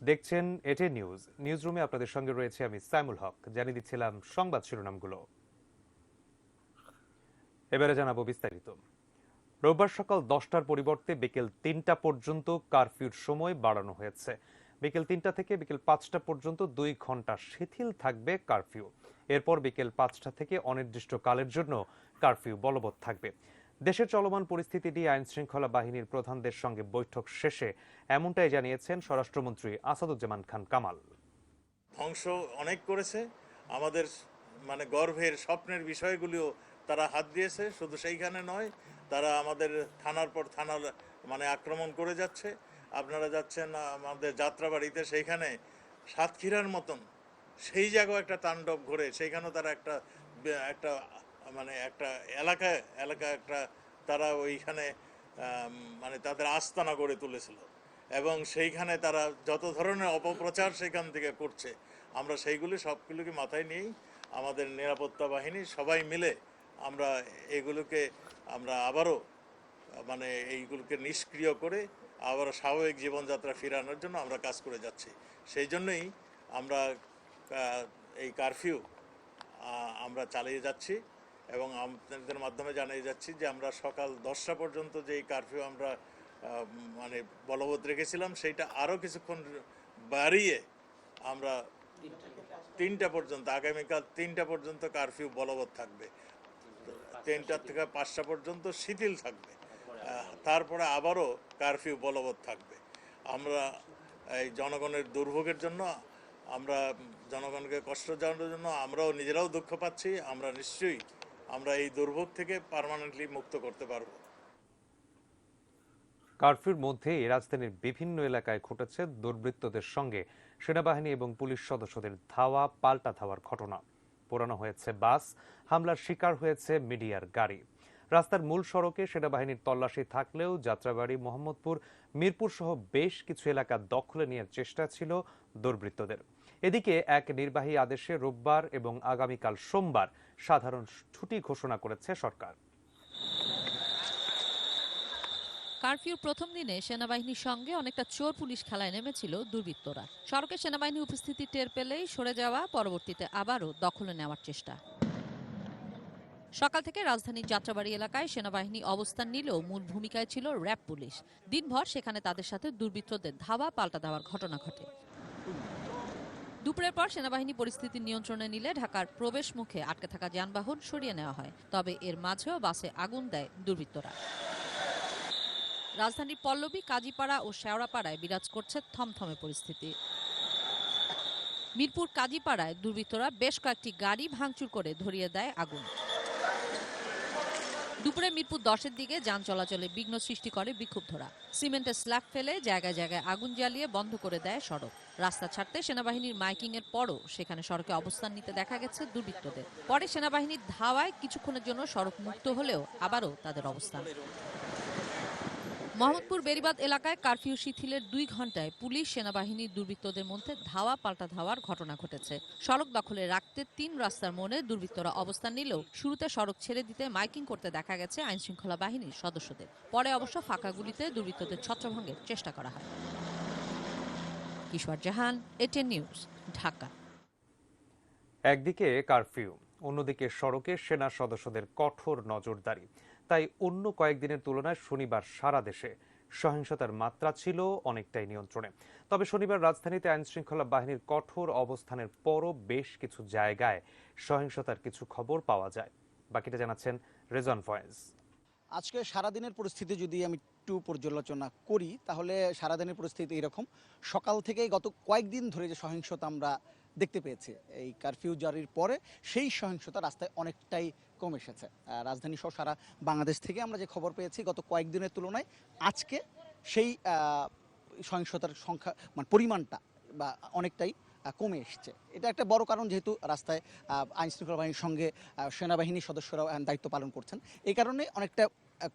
দেখছেন এটে নিউজ। নিউজরুমে আপনাদের সঙ্গে রয়েছে আমি সাইমুল হক। জানিয়ে দিচ্ছিলাম সংবাদ শিরোনামগুলো। এবারে জানাবো বিস্তারিত। রোববার সকাল 10টার পরিবর্তে বিকেল 3টা পর্যন্ত কারফিউর সময় বাড়ানো হয়েছে। বিকেল 3টা থেকে বিকেল 5টা পর্যন্ত 2 ঘন্টা শিথিল থাকবে কারফিউ। এরপর বিকেল 5টা থেকে অনির্দিষ্টকালের জন্য কারফিউ বলবৎ থাকবে। দেশের চলমান পরিস্থিতি নিয়ে আইন শৃঙ্খলা বাহিনীর প্রধানদের সঙ্গে বৈঠক শেষে এমনটাই জানিয়েছেন স্বরাষ্ট্রমন্ত্রী আসাদুজ্জামান খান কামাল। ধ্বংস অনেক করেছে, আমাদের মানে গর্বের স্বপ্নের বিষয়গুলিও তারা হাত দিয়েছে। শুধু সেইখানে নয়, তারা আমাদের থানার পর থানা মানে আক্রমণ করে যাচ্ছে। আপনারা যাচ্ছেন আমাদের যাত্রাবাড়িতে, সেইখানে সাতক্ষীরার মতন সেই জায়গাও একটা তাণ্ডব ঘুরে, সেইখানেও তারা একটা একটা মানে একটা এলাকা একটা তারা ওইখানে মানে তাদের আস্তানা গড়ে তুলেছিল এবং সেইখানে তারা যত ধরনের অপপ্রচার সেখান থেকে করছে। আমরা সেইগুলি সবগুলোকে মাথায় নিয়েই আমাদের নিরাপত্তা বাহিনী সবাই মিলে আমরা এগুলোকে আমরা আবারও মানে এইগুলোকে নিষ্ক্রিয় করে আবার স্বাভাবিক জীবনযাত্রা ফেরানোর জন্য আমরা কাজ করে যাচ্ছি। সেই জন্যই আমরা এই কারফিউ আমরা চালিয়ে যাচ্ছি এবং আপনাদের মাধ্যমে জানিয়ে যাচ্ছি যে আমরা সকাল 10টা পর্যন্ত যে এই কারফিউ আমরা মানে বলবৎ রেখেছিলাম, সেইটা আরও কিছুক্ষণ বাড়িয়ে আমরা 3টা পর্যন্ত, আগামীকাল 3টা পর্যন্ত কারফিউ বলবৎ থাকবে। 3টা থেকে 5টা পর্যন্ত শিথিল থাকবে, তারপরে আবারও কারফিউ বলবৎ থাকবে। আমরা এই জনগণের দুর্ভোগের জন্য, আমরা জনগণকে কষ্ট জানানোর জন্য আমরাও নিজেরাও দুঃখ পাচ্ছি। আমরা নিশ্চয়ই আমরা এই দুর্ভোগ থেকে পার্মানেন্টলি মুক্ত করতে পারব। কারফিউর মধ্যে রাজধানীর বিভিন্ন এলাকায় ঘটেছে দুর্বৃত্তদের সঙ্গে সেনাবাহিনী এবং পুলিশ সদস্যদের ধাওয়া পাল্টা ধাওয়ার ঘটনা। পোড়ানো হয়েছে বাস, হামলার শিকার হয়েছে মিডিয়ার গাড়ি। রাস্তার মূল সড়কে সেনাবাহিনীর তল্লাশি থাকলেও যাত্রাবাড়ি, মোহাম্মদপুর, মিরপুর সহ বেশ কিছু এলাকা দখলে নেওয়ার চেষ্টা ছিল দুর্বৃত্তদের। এদিকে এক নির্বাহী আদেশে রোববার এবং আগামীকাল সোমবার সাধারণ ছুটি ঘোষণা করেছে সরকার। কারফিউর প্রথম দিনে সেনাবাহিনীর সঙ্গে অনেকটা চোর পুলিশ খেলায় নেমেছিল দুর্বৃত্তরা। সড়কে সেনাবাহিনী উপস্থিতি টের পেলেই সরে যাওয়া, পরবর্তীতে আবারও দখলে নেওয়ার চেষ্টা। সকাল থেকে রাজধানীর যাত্রাবাড়ি এলাকায় সেনাবাহিনী অবস্থান নিলেও মূল ভূমিকায় ছিল র্যাব পুলিশ। দিনভর সেখানে তাদের সাথে দুর্বৃত্তদের ধাওয়া পাল্টা দেওয়ার ঘটনা ঘটে। দুপুরের পর সেনাবাহিনী পরিস্থিতি নিয়ন্ত্রণে নিলে ঢাকার প্রবেশ মুখে আটকে থাকা যানবাহন সরিয়ে নেওয়া হয়। তবে এর মাঝেও বাসে আগুন দেয় দুর্বৃত্তরা। রাজধানীর পল্লবী, কাজীপাড়া ও শেওড়াপাড়ায় বিরাজ করছে থমথমে পরিস্থিতি। মিরপুর কাজীপাড়ায় দুর্বৃত্তরা বেশ কয়েকটি গাড়ি ভাঙচুর করে ধরিয়ে দেয় আগুন। দুপুরে মিরপুর 10-এর দিকে যান চলাচলে বিঘ্ন সৃষ্টি করে বিক্ষুব্ধরা। সিমেন্টের স্ল্যাব ফেলে জায়গায় জায়গায় আগুন জ্বালিয়ে বন্ধ করে দেয় সড়ক। রাস্তা ছাড়তে সেনাবাহিনীর মাইকিং এর পরও সেখানে সড়কে অবস্থান নিতে দেখা গেছে দুর্বৃত্তদের। পরে সেনাবাহিনীর ধাওয়ায় কিছুক্ষণের জন্য সড়ক মুক্ত হলেও আবারও তাদের অবস্থান। মোহাম্মদপুর বেড়িবাঁধ এলাকায় কারফিউ শিথিলের 2 ঘন্টায় পুলিশ সেনাবাহিনীর দুর্বৃত্তদের মধ্যে ধাওয়া পাল্টা ধাওয়ার ঘটনা ঘটেছে। সড়ক দখলে রাখতে 3 রাস্তার মোড়ে দুর্বৃত্তরা অবস্থান নিলেও শুরুতে সড়ক ছেড়ে দিতে মাইকিং করতে দেখা গেছে আইন শৃঙ্খলা বাহিনীর সদস্যদের। পরে অবশ্য ফাঁকা গুলিতে দুর্বৃত্তদের ছত্রভঙ্গের চেষ্টা করা হয়। কিশোর জাহান, এটেন নিউজ, ঢাকা। একদিকে কারফিউ, অন্যদিকে সড়কে সেনা সদস্যদের কঠোর নজরদারি। তাই অন্য কয়েকদিনের তুলনায় শনিবার সারা দেশে সহিংসতার মাত্রা ছিল অনেকটাই নিয়ন্ত্রণে। তবে শনিবার রাজধানীতে আইন শৃঙ্খলা বাহিনীর কঠোর অবস্থানের পরও বেশ কিছু জায়গায় সহিংসতার কিছু খবর পাওয়া যায়। বাকিটা জানাচ্ছেন রেজন ফয়েজ। আজকে সারাদিনের পরিস্থিতি যদি আমি একটু পর্যালোচনা করি তাহলে সারাদিনের পরিস্থিতি এরকম। সকাল থেকেই গত কয়েকদিন ধরে যে সহিংসতা আমরা দেখতে পেয়েছি এই কারফিউ জারির পরে, সেই সহিংসতা রাস্তায় অনেকটাই কমে এসেছে। রাজধানী সহ সারা বাংলাদেশ থেকে আমরা যে খবর পেয়েছি গত কয়েকদিনের তুলনায় আজকে সেই সহিংসতার সংখ্যা মানে পরিমাণটা বা অনেকটাই কমে এসছে। এটা একটা বড় কারণ, যেহেতু রাস্তায় আইন শৃঙ্খলা বাহিনীর সঙ্গে সেনাবাহিনীর সদস্যরাও দায়িত্ব পালন করছেন, এই কারণে অনেকটা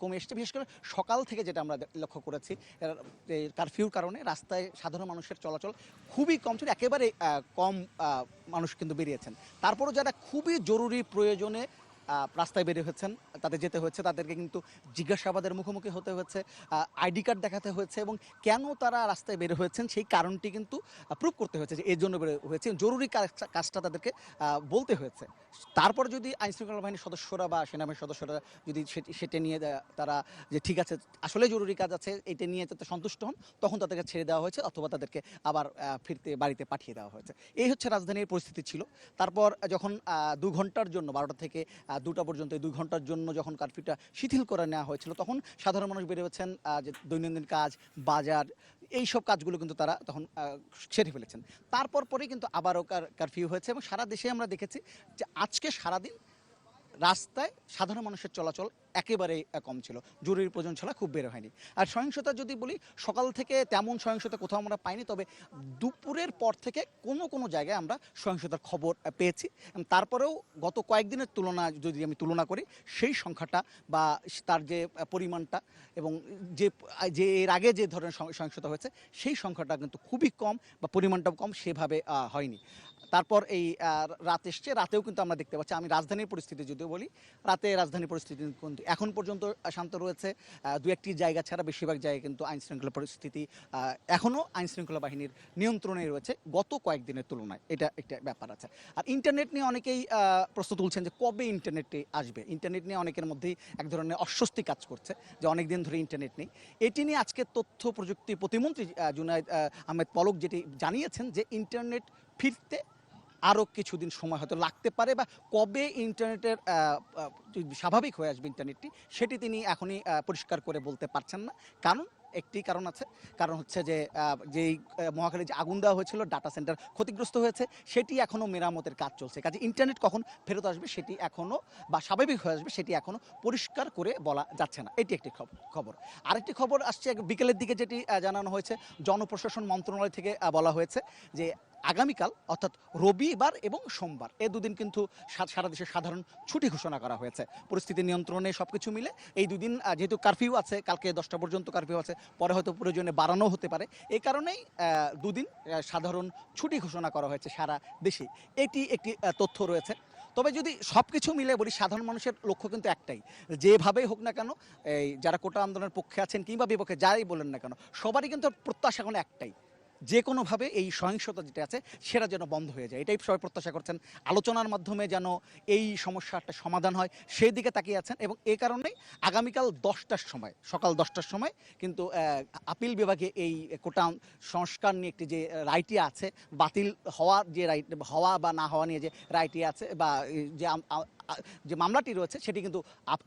কমে এসছে। বিশেষ করে সকাল থেকে যেটা আমরা লক্ষ্য করেছি, কারফিউর কারণে রাস্তায় সাধারণ মানুষের চলাচল খুবই কম ছিল, একেবারে কম মানুষ কিন্তু বেরিয়েছেন। তারপরও যারা খুবই জরুরি প্রয়োজনে রাস্তায় বের হয়েছেন, তাদের যেতে হয়েছে, তাদেরকে কিন্তু জিজ্ঞাসাবাদের মুখোমুখি হতে হয়েছে, আইডি কার্ড দেখাতে হয়েছে এবং কেন তারা রাস্তায় বের হয়েছেন সেই কারণটি কিন্তু প্রুভ করতে হয়েছে যে এর জন্য বের হয়েছে, জরুরি কাজটা তাদেরকে বলতে হয়েছে। তারপর যদি আইনশৃঙ্খলা বাহিনীর সদস্যরা বা সেনাবাহিনীর সদস্যরা যদি সেটা নিয়ে তারা যে ঠিক আছে আসলে জরুরি কাজ আছে এটা নিয়ে যাতে সন্তুষ্ট হন, তখন তাদেরকে ছেড়ে দেওয়া হয়েছে অথবা তাদেরকে আবার ফিরতে বাড়িতে পাঠিয়ে দেওয়া হয়েছে। এই হচ্ছে রাজধানীর পরিস্থিতি ছিল। তারপর যখন 2 ঘন্টার জন্য 12টা থেকে 2টা পর্যন্ত এই 2 ঘন্টার জন্য যখন কারফিউটা শিথিল করে নেওয়া হয়েছিল, তখন সাধারণ মানুষ বের হয়েছেন, যে দৈনন্দিন কাজ, বাজার, এই সব কাজগুলো কিন্তু তারা তখন সেরে ফেলেছেন। তারপর পরে কিন্তু আবারও কারফিউ হয়েছে এবং সারা দেশে আমরা দেখেছি যে আজকে সারাদিন রাস্তায় সাধারণ মানুষের চলাচল একেবারে কম ছিল, জরুরি প্রয়োজন ছাড়া খুব বের হয়নি। আর সহিংসতা যদি বলি, সকাল থেকে তেমন সহিংসতা কোথাও আমরা পাইনি, তবে দুপুরের পর থেকে কোনো জায়গায় আমরা সহিংসতার খবর পেয়েছি। তারপরেও গত কয়েকদিনের তুলনা যদি আমি তুলনা করি, সেই সংখ্যাটা বা তার যে পরিমাণটা এবং যে এর আগে যে ধরনের সহিংসতা হয়েছে সেই সংখ্যাটা কিন্তু খুবই কম বা পরিমাণটাও কম, সেভাবে হয়নি। তারপর এই রাত এসছে, রাতেও কিন্তু আমরা দেখতে পাচ্ছি, আমি রাজধানীর পরিস্থিতি যদিও বলি, রাতে রাজধানীর পরিস্থিতি কিন্তু এখন পর্যন্ত শান্ত রয়েছে। 2-1টি জায়গা ছাড়া বেশিরভাগ জায়গায় কিন্তু আইনশৃঙ্খলা পরিস্থিতি এখনও আইনশৃঙ্খলা বাহিনীর নিয়ন্ত্রণে রয়েছে গত কয়েকদিনের তুলনায়, এটা একটা ব্যাপার আছে। আর ইন্টারনেট নিয়ে অনেকেই প্রশ্ন তুলছেন যে কবে ইন্টারনেটে আসবে। ইন্টারনেট নিয়ে অনেকের মধ্যেই এক ধরনের অস্বস্তি কাজ করছে যে অনেক দিন ধরে ইন্টারনেট নেই। এটি নিয়ে আজকে তথ্য প্রযুক্তি প্রতিমন্ত্রী জুনায়েদ আহমেদ পলক যেটি জানিয়েছেন যে ইন্টারনেট ফিরতে আরও কিছুদিন সময় হয়তো লাগতে পারে, বা কবে ইন্টারনেটের স্বাভাবিক হয়ে আসবে ইন্টারনেটটি সেটি তিনি এখনই পরিষ্কার করে বলতে পারছেন না। একটি কারণ আছে, কারণ হচ্ছে যে যেই মহাখালী যে আগুন দেওয়া হয়েছিল, ডাটা সেন্টার ক্ষতিগ্রস্ত হয়েছে, সেটি এখনও মেরামতের কাজ চলছে। কাজে ইন্টারনেট কখন ফেরত আসবে সেটি এখনও বা স্বাভাবিক হয়ে আসবে সেটি এখনও পরিষ্কার করে বলা যাচ্ছে না। এটি একটি খবর। আরেকটি খবর আসছে বিকেলের দিকে, যেটি জানানো হয়েছে জনপ্রশাসন মন্ত্রণালয় থেকে বলা হয়েছে যে আগামীকাল অর্থাৎ রবিবার এবং সোমবার এই দুদিন কিন্তু সারা দেশে সাধারণ ছুটি ঘোষণা করা হয়েছে পরিস্থিতি নিয়ন্ত্রণে। সবকিছু মিলে এই দুদিন যেহেতু কারফিউ আছে, কালকে 10টা পর্যন্ত কারফিউ আছে, পরে হয়তো প্রয়োজনে বাড়ানো হতে পারে, এই কারণেই দুদিন সাধারণ ছুটি ঘোষণা করা হয়েছে সারা দেশে। এটি একটি তথ্য রয়েছে। তবে যদি সব কিছু মিলে বলি, সাধারণ মানুষের লক্ষ্য কিন্তু একটাই, যেভাবেই হোক না কেন, এই যারা কোটা আন্দোলনের পক্ষে আছেন কিংবা বিপক্ষে যাই বলেন না কেন, সবারই কিন্তু প্রত্যাশা এখন একটাই, যে কোনোভাবে এই সহিংসতা যেটা আছে সেটা যেন বন্ধ হয়ে যায়। এটাই সবাই প্রত্যাশা করছেন, আলোচনার মাধ্যমে যেন এই সমস্যাটা সমাধান হয় সেই দিকে তাকিয়ে আছেন। এবং এই কারণেই আগামীকাল 10টার সময়, সকাল 10টার সময় কিন্তু আপিল বিভাগে এই কোটা সংস্কার নিয়ে একটি যে রায়টি আছে, বাতিল হওয়ার যে রাইট, হওয়া বা না হওয়া নিয়ে যে রায়টি আছে বা যে মামলাটি রয়েছে সেটি কিন্তু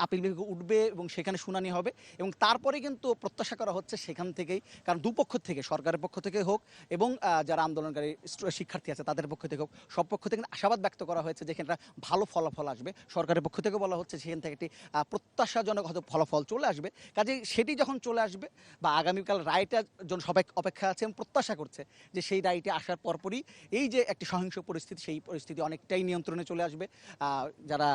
আপিল বিভাগে উঠবে এবং সেখানে শুনানি হবে। এবং তারপরে কিন্তু প্রত্যাশা করা হচ্ছে সেখান থেকেই, কারণ দুপক্ষ থেকে, সরকারের পক্ষ থেকে হোক এবং যারা আন্দোলনকারী শিক্ষার্থী আছে তাদের পক্ষ থেকে হোক, সব পক্ষ থেকে আশাবাদ ব্যক্ত করা হয়েছে যে এখানে ভালো ফলাফল আসবে। সরকারের পক্ষ থেকে বলা হচ্ছে সেখান থেকে একটি প্রত্যাশাজনক হয়তো ফলাফল চলে আসবে। কাজেই সেটি যখন চলে আসবে বা আগামীকাল রায়টার জন্য সবাই অপেক্ষা আছে এবং প্রত্যাশা করছে যে সেই রায়টি আসার পরপরই এই যে একটি সহিংস পরিস্থিতি, সেই পরিস্থিতি অনেকটাই নিয়ন্ত্রণে চলে আসবে। যারা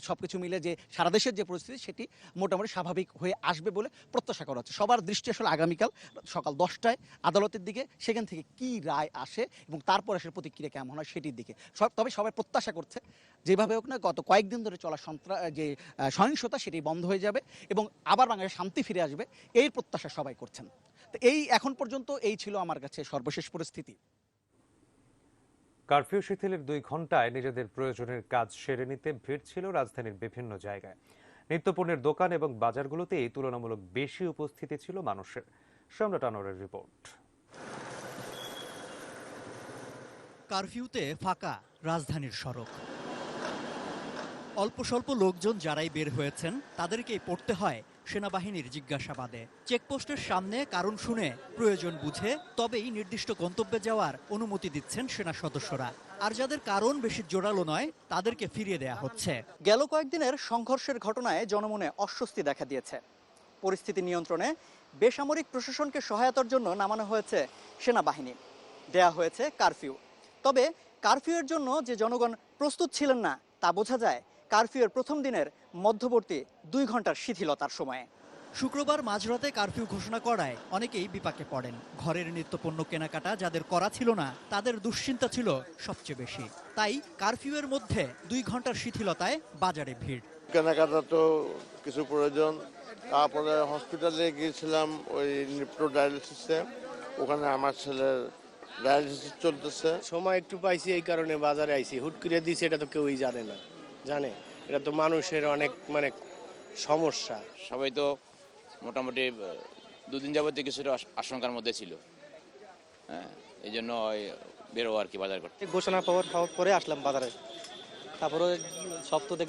সব কিছু মিলে যে সারা দেশের যে পরিস্থিতি সেটি মোটামুটি স্বাভাবিক হয়ে আসবে বলে প্রত্যাশা করা হচ্ছে। সবার দৃষ্টি আসলে আগামীকাল সকাল 10টায় আদালতের দিকে, সেখান থেকে কি রায় আসে এবং তারপর আসলে প্রতিক্রিয়া কেমন হয় সেটির দিকে। তবে সবাই প্রত্যাশা করছে যেভাবে হোক না গত কয়েকদিন ধরে চলা যে সহিংসতা সেটি বন্ধ হয়ে যাবে এবং আবার বাংলাদেশে শান্তি ফিরে আসবে, এই প্রত্যাশা সবাই করছেন। তো এই এখন পর্যন্ত এই ছিল আমার কাছে সর্বশেষ পরিস্থিতি। কারফিউ শিথিলের 2 ঘন্টায় নিজেদের প্রয়োজনের কাজ সেরে নিতে ভিড় ছিল রাজধানীর বিভিন্ন জায়গায়। নিত্যপণ্যের দোকান এবং বাজারগুলোতেই তুলনামূলক বেশি উপস্থিতি ছিল মানুষের। সম্রাট আনোয়ারের রিপোর্ট। কারফিউতে ফাঁকা রাজধানীর সড়ক। অল্প স্বল্প লোকজন যারাই বের হয়েছেন তাদেরকেই পড়তে হয় সেনাবাহিনীর জিজ্ঞাসাবাদে। চেকপোস্টের সামনে কারণ শুনে প্রয়োজন বুঝে তবেই নির্দিষ্ট গন্তব্যে যাওয়ার অনুমতি দিচ্ছেন সেনা সদস্যরা। আর যাদের কারণ বেশি জোরালো নয় তাদেরকে ফিরিয়ে দেয়া হচ্ছে। গেল কয়েকদিনের সংঘর্ষের ঘটনায় জনমনে অস্বস্তি দেখা দিয়েছে। পরিস্থিতি নিয়ন্ত্রণে বেসামরিক প্রশাসনকে সহায়তার জন্য নামানো হয়েছে সেনাবাহিনী, দেয়া হয়েছে কারফিউ। তবে কারফিউয়ের জন্য যে জনগণ প্রস্তুত ছিলেন না তা বোঝা যায় কারফিউয়ের প্রথম দিনের মধ্যবর্তী 2 ঘন্টার শিথিলতার সময়ে। শুক্রবার মাঝরাতে কারফিউ ঘোষণা করায় অনেকেই বিপাকে পড়েন। ঘরের নিত্যপণ্য কেনাকাটা যাদের করা ছিল না তাদের দুশ্চিন্তা ছিল সবচেয়ে বেশি। তাই কারফিউয়ের মধ্যে 2 ঘন্টার শিথিলতায় বাজারে ভিড়। কেনাকাটা তো কিছু প্রয়োজন। তারপরে হসপিটালে গিয়েছিলাম ওই নিপ্টো ডায়ালিসিসে, ওখানে আমার ছেলের ডায়ালিসিস চলতেছে। সময় একটু পাইছি এই কারণে বাজারে আইছি। হুট করে দিয়েছে এটা তো কেউই জানে এটা তো মানুষের অনেক সমস্যা। সবাই তো মোটামুটি 2 দিন যাবত কিছুটা আশঙ্কার মধ্যে ছিল। হ্যাঁ, এই জন্য বেরোবো আর কি বাজার করতে। ঘোষণা পাওয়ার পরে আসলাম বাজারে, তারপরে সব তো দেখলাম